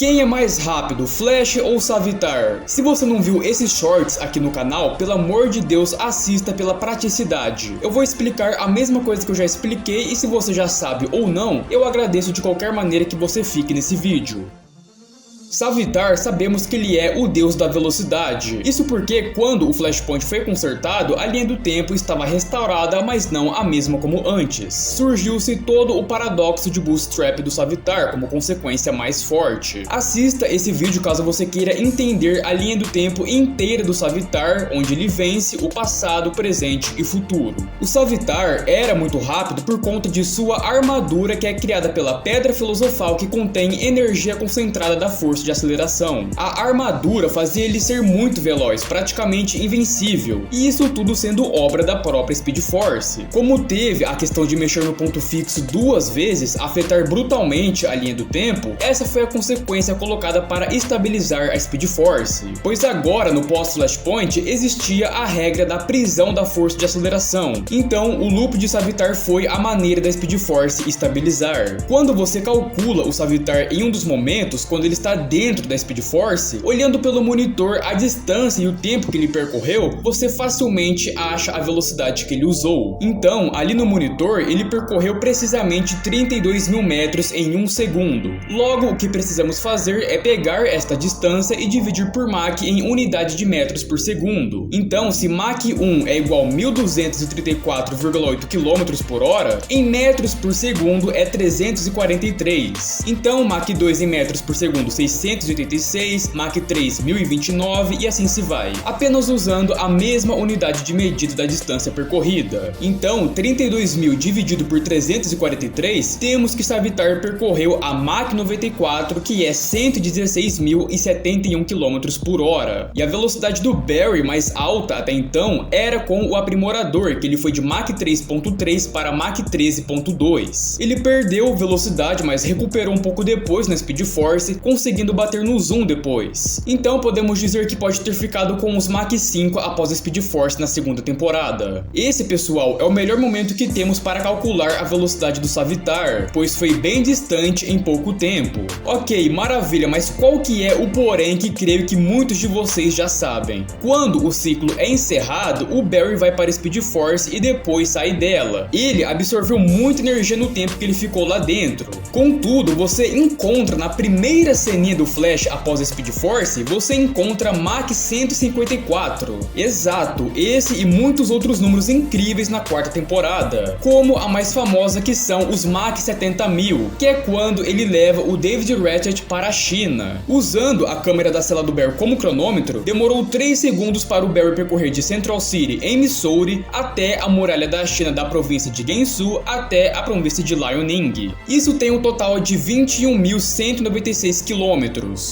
Quem é mais rápido, Flash ou Savitar? Se você não viu esses shorts aqui no canal, pelo amor de Deus, assista pela praticidade. Eu vou explicar a mesma coisa que eu já expliquei e se você já sabe ou não, eu agradeço de qualquer maneira que você fique nesse vídeo. Savitar, sabemos que ele é o deus da velocidade. Isso porque quando o Flashpoint foi consertado, a linha do tempo estava restaurada, mas não a mesma como antes. Surgiu-se todo o paradoxo de Bootstrap do Savitar como consequência mais forte. Assista esse vídeo caso você queira entender a linha do tempo inteira do Savitar, onde ele vence o passado, presente e futuro. O Savitar era muito rápido por conta de sua armadura, que é criada pela Pedra Filosofal, que contém energia concentrada da força de aceleração. A armadura fazia ele ser muito veloz, praticamente invencível, e isso tudo sendo obra da própria Speed Force. Como teve a questão de mexer no ponto fixo duas vezes, afetar brutalmente a linha do tempo, essa foi a consequência colocada para estabilizar a Speed Force, pois agora no pós-Flashpoint existia a regra da prisão da força de aceleração, então o loop de Savitar foi a maneira da Speed Force estabilizar. Quando você calcula o Savitar em um dos momentos, quando ele está dentro da Speed Force, olhando pelo monitor a distância e o tempo que ele percorreu, você facilmente acha a velocidade que ele usou. Então, ali no monitor, ele percorreu precisamente 32 mil metros em 1 segundo. Logo, o que precisamos fazer é pegar esta distância e dividir por Mach em unidade de metros por segundo. Então, se Mach 1 é igual a 1234,8 km por hora, em metros por segundo é 343. Então, Mach 2 em metros por segundo, 686, Mach 3, 1029 e assim se vai, apenas usando a mesma unidade de medida da distância percorrida. Então, 32.000 dividido por 343, temos que Savitar percorreu a Mach 94, que é 116.071 km por hora. E a velocidade do Barry mais alta até então era com o aprimorador, que ele foi de Mach 3.3 para Mach 13.2. Ele perdeu velocidade, mas recuperou um pouco depois na Speed Force, conseguindo bater no zoom depois. Então podemos dizer que pode ter ficado com os Mach 5 após a Speed Force na segunda temporada. Esse, pessoal, é o melhor momento que temos para calcular a velocidade do Savitar, pois foi bem distante em pouco tempo. Ok, maravilha, mas qual que é o porém que creio que muitos de vocês já sabem? Quando o ciclo é encerrado, o Barry vai para a Speed Force e depois sai dela. Ele absorveu muita energia no tempo que ele ficou lá dentro. Contudo, você encontra na primeira ceninha do Flash após a Speed Force, você encontra Mach 154. Exato, esse e muitos outros números incríveis na quarta temporada, como a mais famosa, que são os Mach 70.000, que é quando ele leva o David Ratchet para a China. Usando a câmera da cela do Barry como cronômetro, demorou 3 segundos para o Barry percorrer de Central City, em Missouri, até a muralha da China da província de Gansu até a província de Liaoning. Isso tem um total de 21.196 km.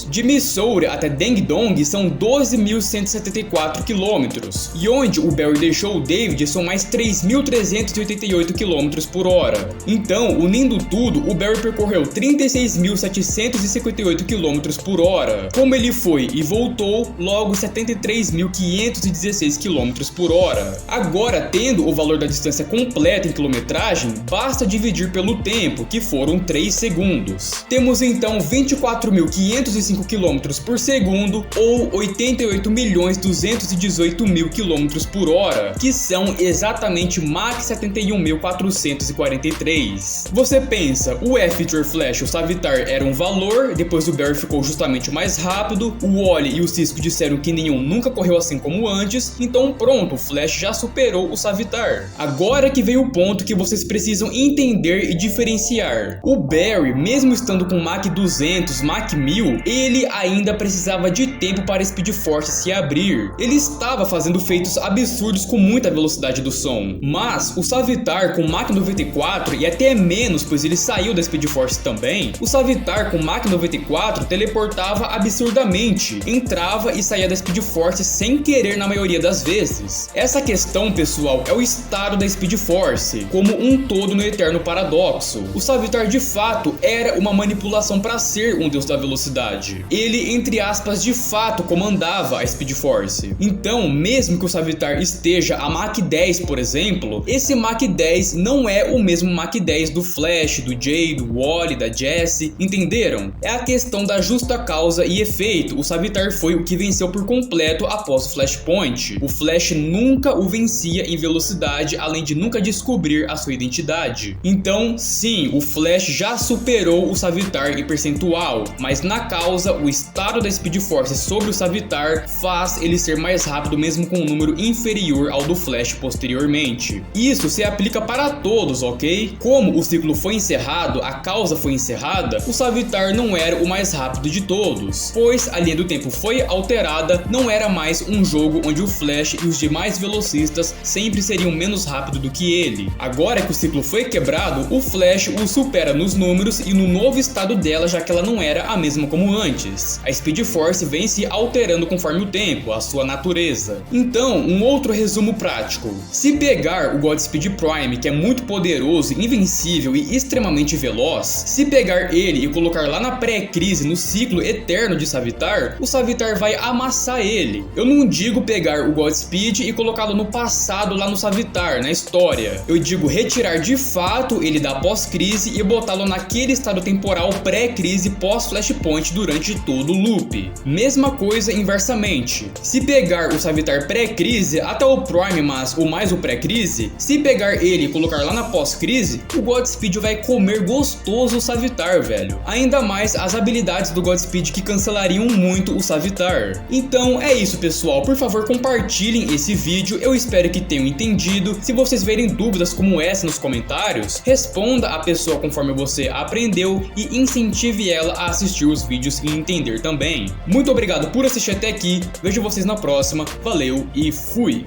De Missouri até Dengdong são 12.174 km, e onde o Barry deixou o David são mais 3.388 km por hora. Então, unindo tudo, o Barry percorreu 36.758 km por hora. Como ele foi e voltou, logo 73.516 km por hora. Agora, tendo o valor da distância completa em quilometragem, basta dividir pelo tempo, que foram 3 segundos. Temos então 24.505 km por segundo ou 88.218.000 km por hora, que são exatamente Mach 71.443. Você pensa, o Future Flash, o Savitar, era um valor, depois o Barry ficou justamente mais rápido, o Wally e o Cisco disseram que nenhum nunca correu assim como antes, então pronto, o Flash já superou o Savitar. Agora que veio o ponto que vocês precisam entender e diferenciar. O Barry, mesmo estando com Mach 200, Mach 1000, ele ainda precisava de tempo para a Speed Force se abrir. Ele estava fazendo feitos absurdos com muita velocidade do som. Mas o Savitar com Mach 94, e até menos, pois ele saiu da Speed Force também, o Savitar com Mach 94 teleportava absurdamente, entrava e saía da Speed Force sem querer na maioria das vezes. Essa questão, pessoal, é o estado da Speed Force, como um todo no eterno paradoxo. O Savitar de fato era uma manipulação para ser um deus da velocidade, velocidade. Ele, entre aspas, de fato comandava a Speed Force. Então, mesmo que o Savitar esteja a Mach 10, por exemplo, esse Mach 10 não é o mesmo Mach 10 do Flash, do Jay, do Wally, da Jessie, entenderam? É a questão da justa causa e efeito. O Savitar foi o que venceu por completo após o Flashpoint. O Flash nunca o vencia em velocidade, além de nunca descobrir a sua identidade. Então, sim, o Flash já superou o Savitar em percentual, mas na causa, o estado da Speed Force sobre o Savitar faz ele ser mais rápido mesmo com um número inferior ao do Flash posteriormente. Isso se aplica para todos, ok? Como o ciclo foi encerrado, a causa foi encerrada, o Savitar não era o mais rápido de todos, pois a linha do tempo foi alterada, não era mais um jogo onde o Flash e os demais velocistas sempre seriam menos rápidos do que ele. Agora que o ciclo foi quebrado, o Flash o supera nos números e no novo estado dela, já que ela não era a mesma como antes. A Speed Force vem se alterando conforme o tempo, a sua natureza. Então, um outro resumo prático. Se pegar o Godspeed Prime, que é muito poderoso, invencível e extremamente veloz, se pegar ele e colocar lá na pré-crise, no ciclo eterno de Savitar, o Savitar vai amassar ele. Eu não digo pegar o Godspeed e colocá-lo no passado lá no Savitar, na história. Eu digo retirar de fato ele da pós-crise e botá-lo naquele estado temporal pré-crise pós-Flashpoint durante todo o loop. Mesma coisa inversamente. Se pegar o Savitar pré-crise, até o Prime, mas o mais o pré-crise, se pegar ele e colocar lá na pós-crise, o Godspeed vai comer gostoso o Savitar, velho. Ainda mais as habilidades do Godspeed que cancelariam muito o Savitar. Então é isso, pessoal. Por favor, compartilhem esse vídeo. Eu espero que tenham entendido. Se vocês verem dúvidas como essa nos comentários, responda a pessoa conforme você aprendeu e incentive ela a assistir os vídeos e entender também. Muito obrigado por assistir até aqui. Vejo vocês na próxima. Valeu e fui!